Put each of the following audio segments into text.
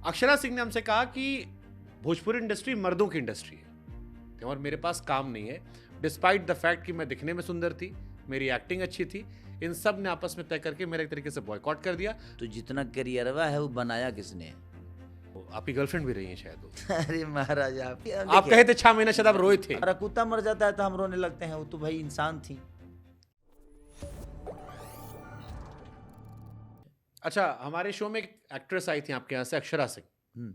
अक्षरा सिंह ने हमसे कहा कि भोजपुरी इंडस्ट्री मर्दों की इंडस्ट्री है और मेरे पास काम नहीं है, डिस्पाइट द फैक्ट कि मैं दिखने में सुंदर थी, मेरी एक्टिंग अच्छी थी। इन सब ने आपस में तय करके मेरे एक तरीके से बॉयकॉट कर दिया। तो जितना करियरवा है वो बनाया किसने? आपकी गर्लफ्रेंड भी रही है शायद वो। अरे महाराज आप कहे थे 6 महीने शायद आप रोए थे। अरे कुत्ता मर जाता है तो हम रोने लगते हैं, वो तो भाई इंसान थी। अच्छा, हमारे शो में एक एक्ट्रेस आई थी आपके यहाँ से, अक्षरा सिंह।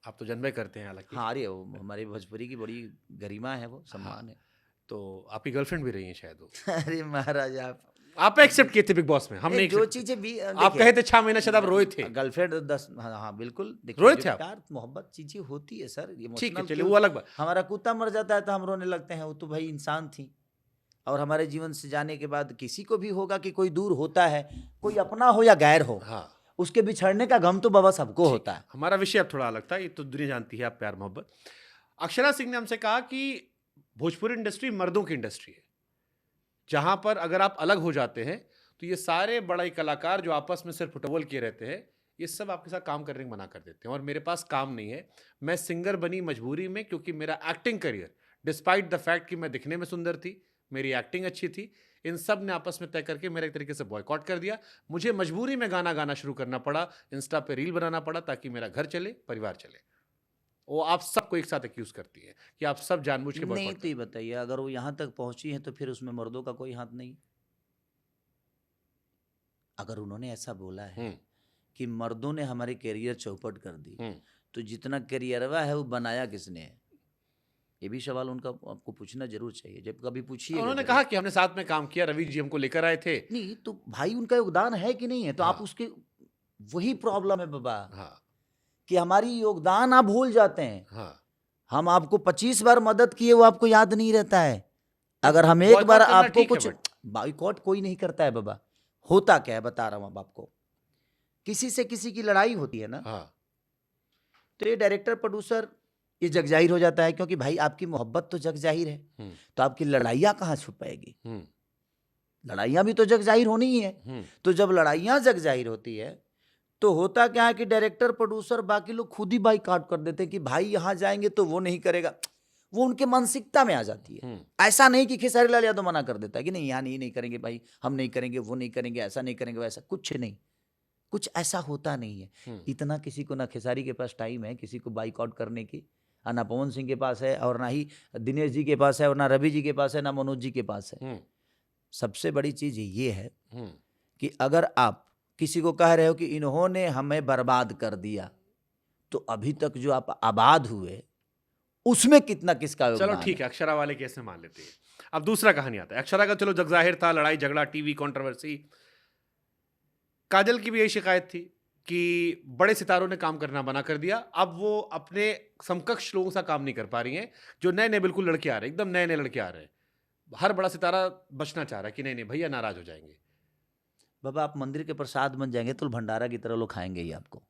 आप तो जानबे करते हैं हालांकि। हाँ, अरे वो हमारी भोजपुरी की बड़ी गरिमा है, वो सम्मान है। तो आपकी गर्लफ्रेंड भी रही है शायद वो। अरे महाराज आप एक्सेप्ट किए थे बिग बॉस में, हमने जो चीजें भी आप कहे थे 6 महीने शायद आप रोए थे। गर्लफ्रेंड 10, हाँ बिल्कुल रोए थे आप? प्यार मोहब्बत चीजें होती है सर, ठीक है, चलिए वो अलग बात। हमारा कुत्ता मर जाता है तो हम रोने लगते हैं, वो तो भाई इंसान थी। और हमारे जीवन से जाने के बाद किसी को भी होगा कि कोई दूर होता है, कोई अपना हो या गैर हो, हाँ, उसके बिछड़ने का गम तो बाबा सबको होता है। हमारा विषय अब थोड़ा अलग था, ये तो दुनिया जानती है आप प्यार मोहब्बत। अक्षरा सिंह ने हमसे कहा कि भोजपुरी इंडस्ट्री मर्दों की इंडस्ट्री है, जहां पर अगर आप अलग हो जाते हैं तो ये सारे बड़े कलाकार जो आपस में सिर्फ फुटबॉल किए रहते हैं, ये सब आपके साथ काम करने को मना कर देते हैं। और मेरे पास काम नहीं है, मैं सिंगर बनी मजबूरी में, क्योंकि मेरा acting career despite the fact कि मैं दिखने में सुंदर थी, मेरी एक्टिंग अच्छी थी, इन सब ने आपस में तय करके मेरे एक तरीके से बॉयकॉट कर दिया। मुझे मजबूरी में गाना गाना शुरू करना पड़ा, इंस्टा पे रील बनाना पड़ा, ताकि मेरा घर चले, परिवार चले। वो आप सबको एक साथ एक्यूज करती है कि आप सब जानबूझ के नहीं। तो ये बताइए, अगर वो यहाँ तक पहुंची है तो फिर उसमें मर्दों का कोई हाथ नहीं? अगर उन्होंने ऐसा बोला है कि मर्दों ने हमारे करियर चौपट कर दी, तो जितना करियरवा है वो बनाया किसने है? ये भी सवाल उनका आपको पूछना जरूर चाहिए, जब कभी पूछिए। उन्होंने कहा कि हमने साथ में काम किया, रवि जी हमको लेकर आए थे। नहीं तो भाई उनका योगदान है कि नहीं है? तो आप उसके, वही प्रॉब्लम है बाबा, कि हमारी योगदान आप भूल जाते हैं। हम आपको 25 बार मदद किए, वो आपको याद नहीं रहता है। अगर हम एक बार आपको कुछ, बॉयकॉट कोई नहीं करता है बाबा। होता क्या है बता रहा हूं अब आपको, किसी से किसी की लड़ाई होती है ना, तो ये डायरेक्टर प्रोड्यूसर ये जग जाहिर हो जाता है, क्योंकि भाई आपकी मोहब्बत तो जग जाहिर है, तो आपकी लड़ाइयां कहां छुपाएगी? लड़ाइयां भी तो जग जाहिर होनी ही है। तो जब लड़ाइयां जग जाहिर होती है तो होता क्या है कि डायरेक्टर प्रोड्यूसर बाकी लोग खुद ही बाइकआउट कर देते हैं कि भाई यहां जाएंगे तो वो नहीं करेगा। वो उनके मानसिकता में आ जाती है। ऐसा नहीं कि खेसारी लाल यादव मना कर देता है कि नहीं यहाँ नहीं करेंगे भाई, हम नहीं करेंगे, वो नहीं करेंगे, ऐसा नहीं करेंगे, वैसा कुछ नहीं, कुछ ऐसा होता नहीं है। इतना किसी को, ना खेसारी के पास टाइम है किसी को बाइकआउट करने की, ना पवन सिंह के पास है, और ना ही दिनेश जी के पास है, और ना रवि जी के पास है, ना मनोज जी के पास है। सबसे बड़ी चीज ये है कि अगर आप किसी को कह रहे हो कि इन्होंने हमें बर्बाद कर दिया, तो अभी तक जो आप आबाद हुए उसमें कितना किसका योगदान? चलो ठीक है, अक्षरा वाले केस में मान लेते हैं। अब दूसरा कहानी आता है। अक्षरा का चलो जग जाहिर था, लड़ाई झगड़ा, टीवी कंट्रोवर्सी। काजल की भी यही शिकायत थी कि बड़े सितारों ने काम करना बना कर दिया। अब वो अपने समकक्ष लोगों से काम नहीं कर पा रही हैं, जो नए नए बिल्कुल लड़के आ रहे हैं, एकदम नए नए लड़के आ रहे हैं। हर बड़ा सितारा बचना चाह रहा है कि नहीं नहीं भैया नाराज हो जाएंगे। बाबा आप मंदिर के प्रसाद बन जाएंगे तो भंडारा की तरह लोग खाएंगे ही आपको।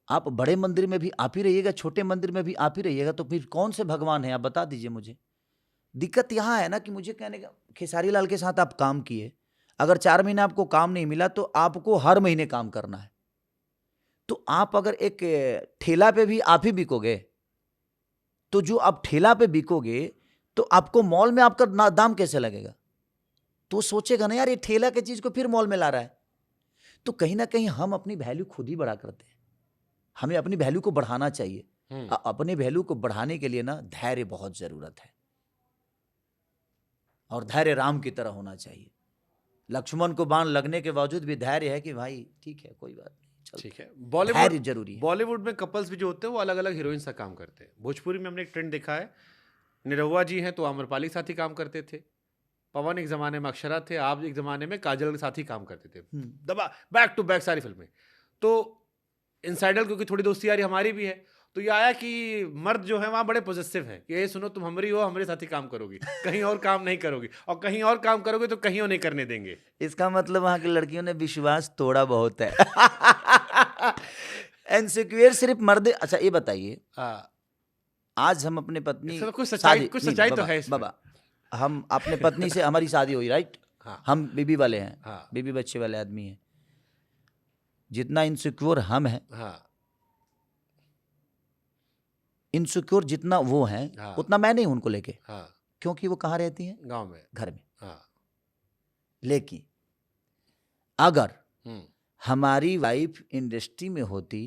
आप बड़े मंदिर में भी आप ही रहिएगा, छोटे मंदिर में भी आप ही रहिएगा, तो फिर कौन से भगवान है आप बता दीजिए मुझे। दिक्कत यहाँ है ना कि मुझे कहने का, खेसारी लाल के साथ आप काम किए, अगर 4 महीने आपको काम नहीं मिला तो आपको हर महीने काम करना है। तो आप अगर एक ठेला पे भी आप ही बिकोगे, तो जो आप ठेला पे बिकोगे तो आपको मॉल में आपका दाम कैसे लगेगा? तो सोचेगा ना यार ये ठेला की चीज को फिर मॉल में ला रहा है। तो कहीं ना कहीं हम अपनी वैल्यू खुद ही बढ़ा करते हैं। हमें अपनी वैल्यू को बढ़ाना चाहिए। अपने वैल्यू को बढ़ाने के लिए ना धैर्य बहुत जरूरत है, और धैर्य राम की तरह होना चाहिए। लक्ष्मण को बाण लगने के बावजूद भी धैर्य है कि भाई ठीक है कोई बात नहीं, ठीक है। धैर्य जरूरी है। बॉलीवुड में कपल्स भी जो होते हैं वो अलग अलग हीरोइन सा काम करते हैं। भोजपुरी में हमने एक ट्रेंड देखा है, निरहुआ जी हैं तो आम्रपाली के साथ ही काम करते थे, पवन एक जमाने में अक्षरा थे, आप एक जमाने में काजल के साथ ही काम करते थे, दबा बैक टू बैक सारी फिल्में। तो इनसाइडर, क्योंकि थोड़ी दोस्ती यारी हमारी भी है, तो ये आया कि मर्द जो है वहाँ बड़े पॉजिटिव है कि ये सुनो तुम हमारी हो, हमारे साथ ही काम करोगी, कहीं और काम नहीं करोगी, और कहीं और काम करोगे तो कहीं और नहीं करने देंगे। इसका मतलब वहाँ की लड़कियों ने विश्वास तोड़ा बहुत है। इनसिक्योर सिर्फ मर्द। अच्छा ये बताइए, आज हम अपने पत्नी, कुछ सच्चाई तो है बाबा, हम अपने पत्नी से, हमारी शादी हुई, राइट? हम बीबी वाले हैं, बीबी बच्चे वाले आदमी हैं। जितना इनसिक्योर हम हैं, इनसिक्योर जितना वो हैं उतना मैं नहीं हूं उनको लेके, क्योंकि वो कहाँ रहती हैं? गांव में, घर में। लेकिन अगर हमारी वाइफ इंडस्ट्री में होती,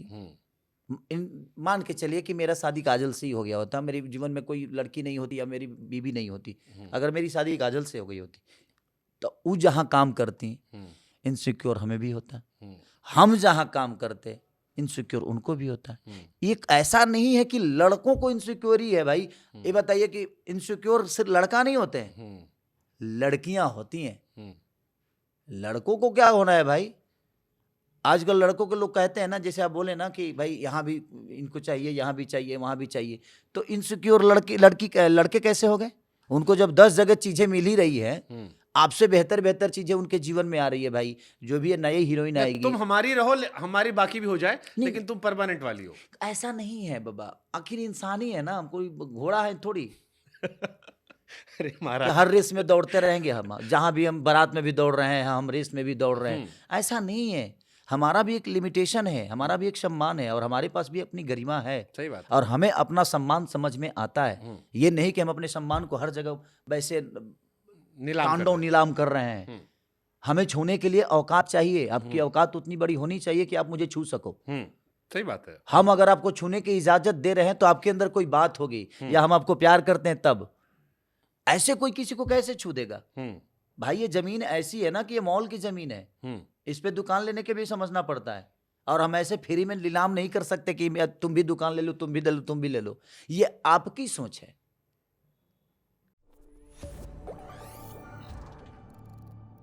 मान के चलिए कि मेरा शादी काजल से ही हो गया होता, मेरे जीवन में कोई लड़की नहीं होती या मेरी बीवी नहीं होती, अगर मेरी शादी काजल से हो गई होती, तो वो जहाँ काम करती इनसिक्योर हमें भी होता, हम जहाँ काम करते इनसिक्योर उनको भी होता है। एक ऐसा नहीं है कि लड़कों को इनसिक्योर ही है भाई। ये बताइए कि इनसिक्योर सिर्फ लड़का नहीं होते हैं, लड़कियां होती हैं। लड़कों को क्या होना है भाई? आजकल लड़कों के लोग कहते हैं ना, जैसे आप बोले ना कि भाई यहाँ भी इनको चाहिए, यहाँ भी चाहिए, वहाँ भी चाहिए, तो इनसिक्योर लड़के कैसे हो गए? उनको जब 10 जगह चीजें मिल ही रही है, आपसे बेहतर चीजें उनके जीवन में आ रही है भाई, जो भी ये नई हीरोइन आएगी, तुम हमारी रहो, हमारी बाकी भी हो जाए, लेकिन तुम परमानेंट वाली हो। ऐसा नहीं है बाबा, आखिर इंसान ही है ना, कोई घोड़ा है थोड़ी। अरे महाराज, हर रेस में दौड़ते रहेंगे हम, जहां भी हम बारात में भी दौड़ रहे हैं, हम रेस में भी दौड़ रहे हैं, ऐसा नहीं है। हमारा भी एक लिमिटेशन है, हमारा भी एक सम्मान है, और हमारे पास भी अपनी गरिमा है। सही बात। और हमें अपना सम्मान समझ में आता है। ये नहीं कि हम अपने सम्मान को हर जगह वैसे नीलाम कर रहे हैं। हमें छूने के लिए औकात चाहिए। आपकी औकात उतनी बड़ी होनी चाहिए कि आप मुझे छू सको। सही बात है। हम अगर आपको छूने की इजाजत दे रहे हैं तो आपके अंदर कोई बात होगी, या हम आपको प्यार करते हैं तब। ऐसे कोई किसी को कैसे छू देगा भाई? ये जमीन ऐसी है ना कि ये मॉल की जमीन है, इस पे दुकान लेने के भी समझना पड़ता है। और हम ऐसे फ्री में नीलाम नहीं कर सकते कि तुम भी दुकान ले लो, तुम भी ले लो, तुम भी ले लो। ये आपकी सोच है।